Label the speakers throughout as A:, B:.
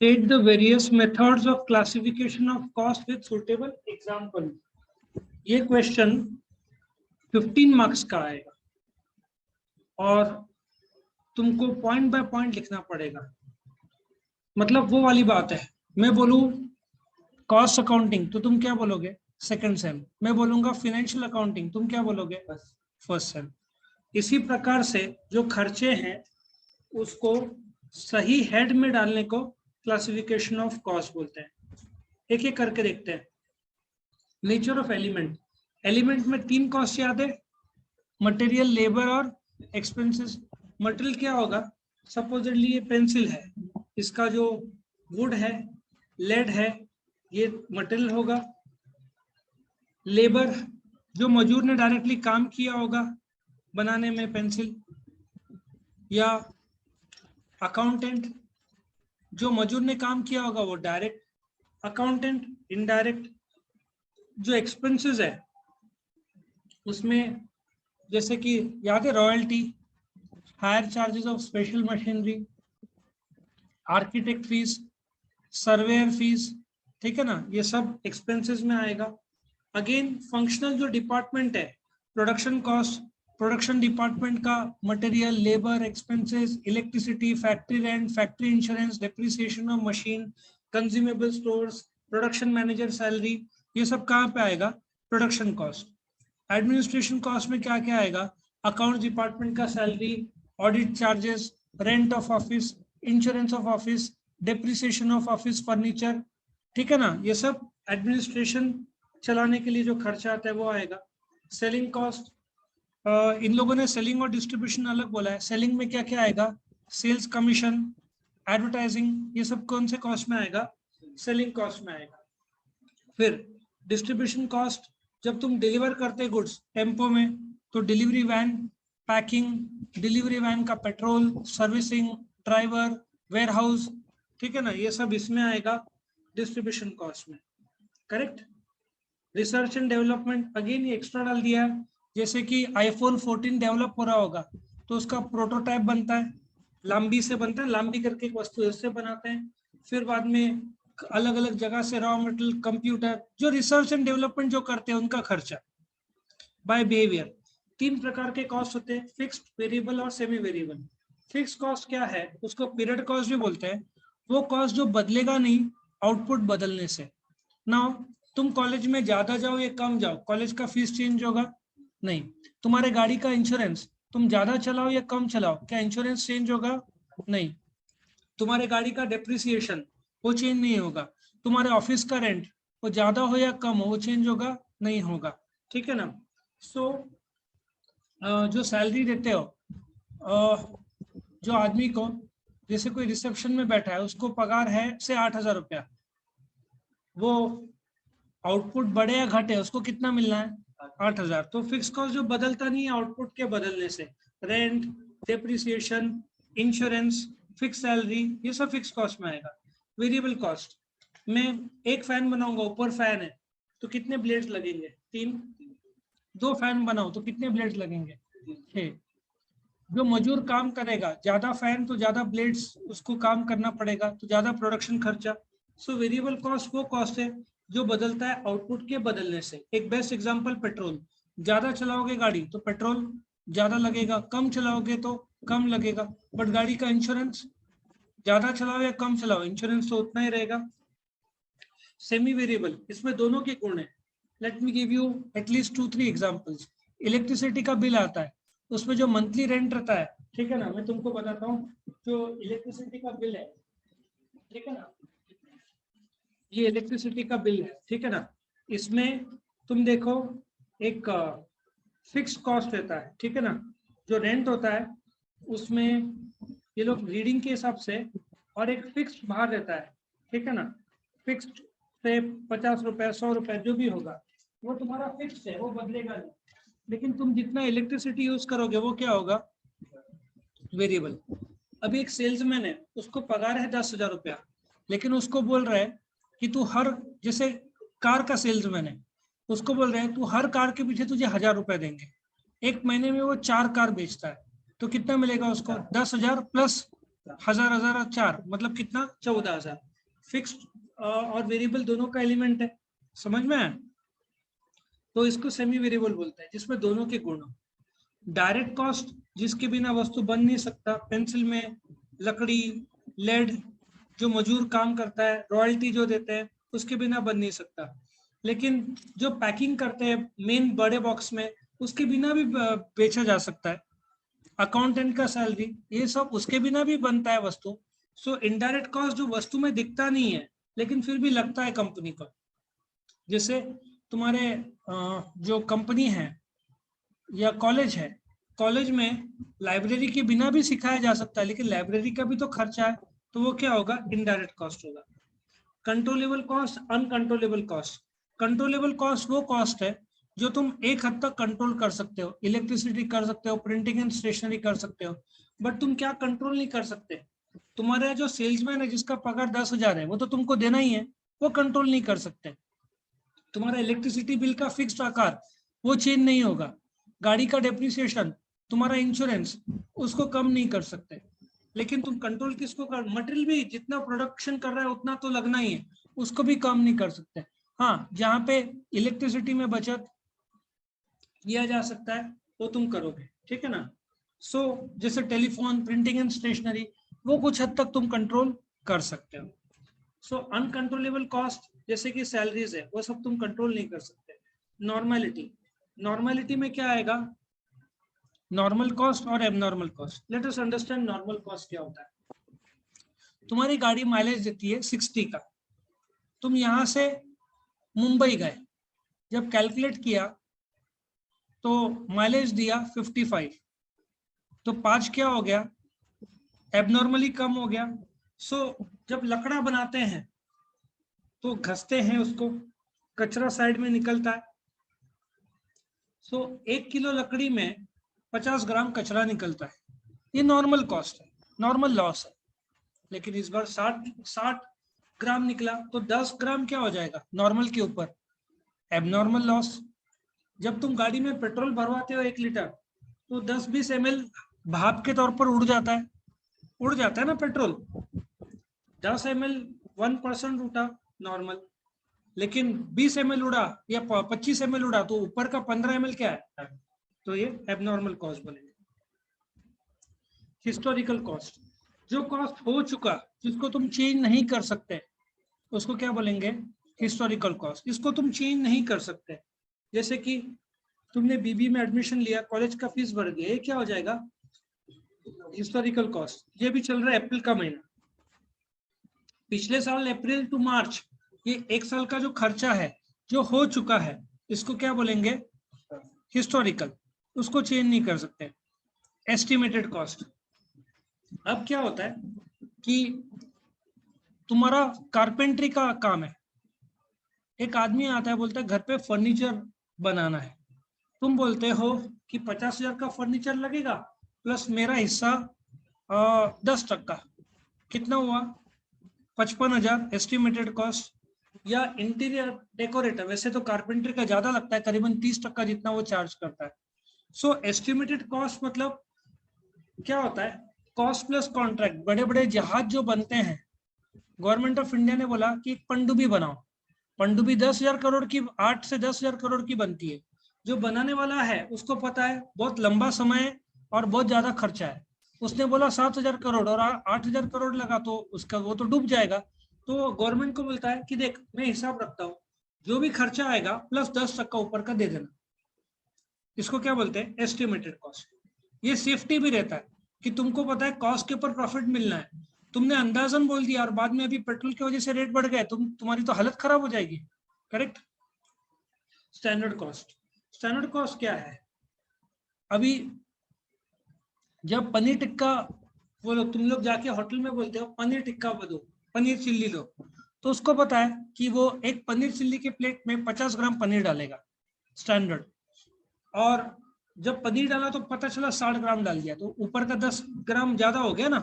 A: State the various methods of classification of cost with suitable example. ये question 15 marks का आएगा और तुमको पॉइंट बाय पॉइंट लिखना पड़ेगा। मतलब वो वाली बात है, मैं बोलूं कॉस्ट अकाउंटिंग तो तुम क्या बोलोगे सेकंड सेम, मैं बोलूंगा फाइनेंशियल अकाउंटिंग तुम क्या बोलोगे फर्स्ट सेम। इसी प्रकार से जो खर्चे हैं उसको सही हेड में डालने को क्लासिफिकेशन ऑफ कॉस्ट बोलते हैं। एक एक करके देखते हैं। नेचर ऑफ एलिमेंट, एलिमेंट में 3 कॉस्ट याद है, मटेरियल, लेबर और एक्सपेंसेस। मटेरियल क्या होगा, सपोजिटली ये पेंसिल है, इसका जो वुड है, लेड है, ये मटेरियल होगा। लेबर, जो मजदूर ने डायरेक्टली काम किया होगा बनाने में पेंसिल, या अकाउंटेंट, जो मजदूर ने काम किया होगा वो डायरेक्ट, अकाउंटेंट इनडायरेक्ट। जो एक्सपेंसेस है उसमें जैसे कि याद है royalty, higher charges of special machinery, architect fees, surveyor fees, ठीक है ना, ये सब एक्सपेंसेस में आएगा। अगेन फंक्शनल जो डिपार्टमेंट है, प्रोडक्शन कॉस्ट, प्रोडक्शन डिपार्टमेंट का material, labour, expenses, electricity, factory rent, factory insurance, depreciation of machine, consumable stores, production manager salary, ये सब कहाँ पे आएगा, प्रोडक्शन कॉस्ट। एडमिनिस्ट्रेशन कॉस्ट में क्या क्या आएगा, अकाउंट डिपार्टमेंट का salary, audit charges, rent of office, insurance of office, depreciation of office furniture, ठीक है ना, ये सब एडमिनिस्ट्रेशन चलाने के लिए जो खर्चा आता है वो आएगा। सेलिंग कॉस्ट, इन लोगों ने सेलिंग और डिस्ट्रीब्यूशन अलग बोला है। सेलिंग में क्या क्या आएगा, सेल्स कमीशन, एडवर्टाइजिंग, ये सब कौन से कॉस्ट में आएगा, सेलिंग कॉस्ट में आएगा। फिर डिस्ट्रीब्यूशन कॉस्ट, जब तुम डिलीवर करते गुड्स टेम्पो में तो delivery van, packing, delivery van का petrol, servicing, driver, warehouse, ठीक है ना, ये सब इसमें आएगा डिस्ट्रीब्यूशन कॉस्ट में, correct. Research and development, again ये एक्स्ट्रा डाल दिया है। जैसे कि आईफोन 14 डेवलप हो रहा होगा तो उसका प्रोटोटाइप बनता है, लांबी से बनता है, लांबी करके एक वस्तु इससे बनाते हैं, फिर बाद में अलग अलग जगह से रॉ मटेरियल, कंप्यूटर, जो रिसर्च एंड डेवलपमेंट जो करते हैं उनका खर्चा। बाय बिहेवियर, 3 प्रकार के कॉस्ट होते हैं, फिक्स्ड, वेरिएबल और सेमी वेरिएबल। फिक्स कॉस्ट क्या है, उसको पीरियड कॉस्ट भी बोलते हैं। वो कॉस्ट जो बदलेगा नहीं आउटपुट बदलने से। नाउ तुम कॉलेज में ज्यादा जाओ या कम जाओ, कॉलेज का फीस चेंज होगा नहीं। तुम्हारे गाड़ी का इंश्योरेंस, तुम ज्यादा चलाओ या कम चलाओ, क्या इंश्योरेंस चेंज होगा नहीं। तुम्हारे गाड़ी का डेप्रिसिएशन वो चेंज नहीं होगा। तुम्हारे ऑफिस का रेंट वो ज्यादा हो या कम हो, वो चेंज होगा नहीं होगा, ठीक है ना। सो जो सैलरी देते हो, जो आदमी को, जैसे कोई रिसेप्शन में बैठा है उसको पगार है से 8,000 रुपया, वो आउटपुट बढ़े या घटे उसको कितना मिलना है, 8,000। तो फिक्स कॉस्ट जो बदलता नहीं है आउटपुट के बदलने से, rent, depreciation, insurance, fix salary, ये सब फिक्स कॉस्ट में आएगा। वेरिएबल कॉस्ट में एक फैन बनाऊंगा, ऊपर फैन है तो कितने ब्लेड्स लगेंगे, 3। 2 फैन बनाओ तो कितने ब्लेड्स लगेंगे, 6। जो मजदूर काम करेगा, ज्यादा फैन तो ज्यादा ब्लेड्स उसको काम करना पड़ेगा, तो ज्यादा प्रोडक्शन खर्चा। सो वेरिएबल कॉस्ट वो कॉस्ट है जो बदलता है आउटपुट के बदलने से। एक बेस्ट एग्जांपल पेट्रोल, ज्यादा चलाओगे गाड़ी तो पेट्रोल ज्यादा लगेगा, कम चलाओगे तो कम लगेगा। बट गाड़ी का इंश्योरेंस, ज्यादा चलाओ या कम चलाओ इंश्योरेंस तो उतना ही रहेगा। सेमी वेरिएबल, इसमें दोनों के गुण है। Let me give you at least 2-3 examples. Electricity का बिल आता है, उसमें जो मंथली रेंट रहता है, ठीक है ना, मैं तुमको बताता हूँ। जो इलेक्ट्रिसिटी का बिल है, ठीक है ना, ये इलेक्ट्रिसिटी का बिल है, ठीक है ना, इसमें तुम देखो एक फिक्स कॉस्ट रहता है, ठीक है ना। जो रेंट होता है उसमें ये लोग रीडिंग के हिसाब से, और एक फिक्स बाहर रहता है, ठीक है ना। फिक्स्ड से 50 रुपए, 100 रुपए जो भी होगा वो तुम्हारा फिक्स है, वो बदलेगा नहीं। लेकिन तुम जितना इलेक्ट्रिसिटी यूज करोगे वो क्या होगा, वेरिएबल। अभी एक सेल्समैन है, उसको पगार है 10,000 रुपया, लेकिन उसको बोल रहा है कि तू हर, जैसे कार का सेल्समैन है, उसको बोल रहे हैं तू हर कार के पीछे तुझे 1,000 रुपए देंगे। एक महीने में वो 4 कार बेचता है तो कितना मिलेगा उसको, 10,000 प्लस 1,000, 1,000 और 4 मतलब कितना, 14,000। फिक्स्ड और वेरिएबल दोनों का एलिमेंट है, समझ में आया? तो इसको सेमी वेरिएबल बोलते हैं, जिसमें दोनों के गुण हो। डायरेक्ट कॉस्ट, जिसके बिना वस्तु बन नहीं सकता, पेंसिल में लकड़ी, लेड, जो मजूर काम करता है, रॉयल्टी जो देते हैं, उसके बिना बन नहीं सकता। लेकिन जो पैकिंग करते हैं मेन बड़े बॉक्स में, उसके बिना भी बेचा जा सकता है। अकाउंटेंट का सैलरी, ये सब उसके बिना भी बनता है वस्तु। सो इनडायरेक्ट कॉस्ट जो वस्तु में दिखता नहीं है लेकिन फिर भी लगता है कंपनी को, जैसे तुम्हारे जो कंपनी है या कॉलेज है, कॉलेज में लाइब्रेरी के बिना भी सिखाया जा सकता है, लेकिन लाइब्रेरी का भी तो खर्चा है, तो वो क्या होगा? इनडायरेक्ट कॉस्ट होगा। Controllable cost, uncontrollable cost. Controllable cost वो कॉस्ट है जो तुम एक हद तक कंट्रोल कर सकते हो, इलेक्ट्रिसिटी कर सकते हो, प्रिंटिंग एंड स्टेशनरी कर सकते हो, बट तुम क्या कंट्रोल नहीं कर सकते? तुम्हारा जो सेल्समैन है जिसका पगार 10,000 है, वो तो तुमको देना ही है, वो कंट्रोल नहीं कर सकते। तुम्हारा इलेक्ट्रिसिटी बिल का फिक्स्ड आकार वो चेंज नहीं होगा। गाड़ी का डेप्रिसिएशन, तुम्हारा इंश्योरेंस, उसको कम नहीं कर सकते। लेकिन तुम कंट्रोल किसको कर? मटेरियल भी जितना प्रोडक्शन कर रहा है उतना तो लगना ही है, उसको भी कम नहीं कर सकते। हाँ, जहाँ पे इलेक्ट्रिसिटी में बचत किया जा सकता है वो तुम करोगे, ठीक है ना? सो जैसे टेलीफोन, प्रिंटिंग एंड स्टेशनरी, वो कुछ हद तक तुम कंट्रोल कर सकते हो। सो अनकंट्रोलेबल कॉस्ट जैसे कि सैलरीज है, वो सब तुम कंट्रोल नहीं कर सकते। नॉर्मेलिटी, नॉर्मेलिटी में क्या आएगा? नॉर्मल कॉस्ट और abnormal cost. Let us understand normal cost क्या होता है। तुम्हारी गाड़ी माइलेज देती है 60 का, तुम यहां से मुंबई गए, जब कैलकुलेट किया तो माइलेज दिया 55, तो 5 क्या हो गया? एबनॉर्मली कम हो गया। सो जब लकड़ा बनाते हैं तो घसते हैं उसको, कचरा साइड में निकलता है। सो 1 किलो लकड़ी में 50 ग्राम कचरा निकलता है, ये नॉर्मल कॉस्ट है, नॉर्मल लॉस है। लेकिन इस बार 60 ग्राम निकला तो 10 ग्राम क्या हो जाएगा नॉर्मल के ऊपर? Abnormal loss. जब तुम गाड़ी में पेट्रोल भरवाते हो 1 लीटर, तो 10-20 ml भाप के तौर पर उड़ जाता है ना पेट्रोल। 10 ml 1% उठा नॉर्मल, लेकिन 20 ml उड़ा या 25 ml उड़ा, तो ऊपर का 15 ml क्या है? तो ये एबनॉर्मल कॉस्ट बनेगा। हिस्टोरिकल कॉस्ट, जो कॉस्ट हो चुका, जिसको तुम चेंज नहीं कर सकते, उसको क्या बोलेंगे? Historical cost. इसको तुम चेंज नहीं कर सकते। जैसे कि तुमने बीबी में एडमिशन लिया, कॉलेज का फीस बढ़ गया, ये क्या हो जाएगा? Historical cost. ये भी चल रहा है अप्रैल का महीना, पिछले साल अप्रैल टू मार्च, ये 1 साल का जो खर्चा है जो हो चुका है, इसको क्या बोलेंगे? हिस्टोरिकल। उसको चेंज नहीं कर सकते। एस्टिमेटेड कॉस्ट, अब क्या होता है कि तुम्हारा कारपेंट्री का काम है, एक आदमी आता है बोलता है घर पे फर्नीचर बनाना है, तुम बोलते हो कि 50,000 का फर्नीचर लगेगा प्लस मेरा हिस्सा 10%, कितना हुआ? 55,000 एस्टिमेटेड कॉस्ट। या इंटीरियर डेकोरेटर, वैसे तो कारपेंटर का ज्यादा लगता है, करीबन 30% जितना वो चार्ज करता है। सो एस्टिमेटेड कॉस्ट मतलब क्या होता है? Cost plus contract. बड़े बड़े जहाज जो बनते हैं, गवर्नमेंट ऑफ इंडिया ने बोला कि एक पनडुब्बी बनाओ, पनडुब्बी 10,000 करोड़ की, 8 से 10,000 करोड़ की बनती है। जो बनाने वाला है उसको पता है बहुत लंबा समय और बहुत ज्यादा खर्चा है, उसने बोला 7,000 करोड़ और 8,000 करोड़ लगा, तो उसका वो तो डूब जाएगा। तो गवर्नमेंट को बोलता है कि देख मैं हिसाब रखता हूँ, जो भी खर्चा आएगा प्लस 10% ऊपर का दे देना। इसको क्या बोलते हैं? Estimated cost. ये सेफ्टी भी रहता है कि तुमको पता है कॉस्ट के ऊपर प्रॉफिट मिलना है, तुमने अंदाजन बोल दिया और बाद में अभी पेट्रोल की वजह से रेट बढ़ गए, तुम्हारी तो हालत खराब हो जाएगी। Correct. Standard cost, standard cost क्या है? अभी जब पनीर टिक्का, वो लोग, तुम लोग जाके होटल में बोलते हो पनीर टिक्का दो, पनीर चिल्ली लो, तो उसको पता है कि वो एक पनीर चिल्ली के प्लेट में 50 ग्राम पनीर डालेगा, स्टैंडर्ड। और जब पनीर डाला तो पता चला 60 ग्राम डाल दिया, तो ऊपर का 10 ग्राम ज्यादा हो गया ना।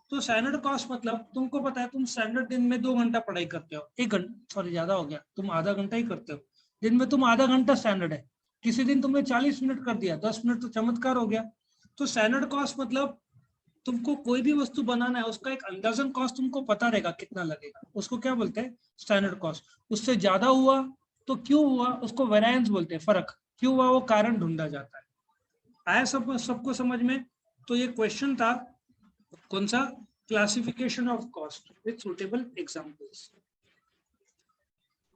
A: तो स्टैंडर्ड कॉस्ट मतलब तुमको पता है, तुम स्टैंडर्ड दिन में 2 घंटा पढ़ाई करते हो, 1 घंटा, सॉरी ज्यादा हो गया, तुम आधा घंटा ही करते हो दिन में, तुम आधा घंटा स्टैंडर्ड है। किसी दिन तुमने 40 मिनट कर दिया, 10 मिनट तो चमत्कार हो गया। तो स्टैंडर्ड कॉस्ट मतलब तुमको कोई भी वस्तु बनाना है उसका एक अंदाजन कॉस्ट तुमको पता रहेगा कितना लगेगा, उसको क्या बोलते हैं स्टैंडर्ड कॉस्ट। उससे ज्यादा हुआ तो क्यों हुआ उसको वेरिएंस बोलते हैं, फर्क क्यों हुआ वो कारण ढूंढा जाता है। आया सबको समझ में। तो ये क्वेश्चन था कौन सा, classification of cost with suitable examples.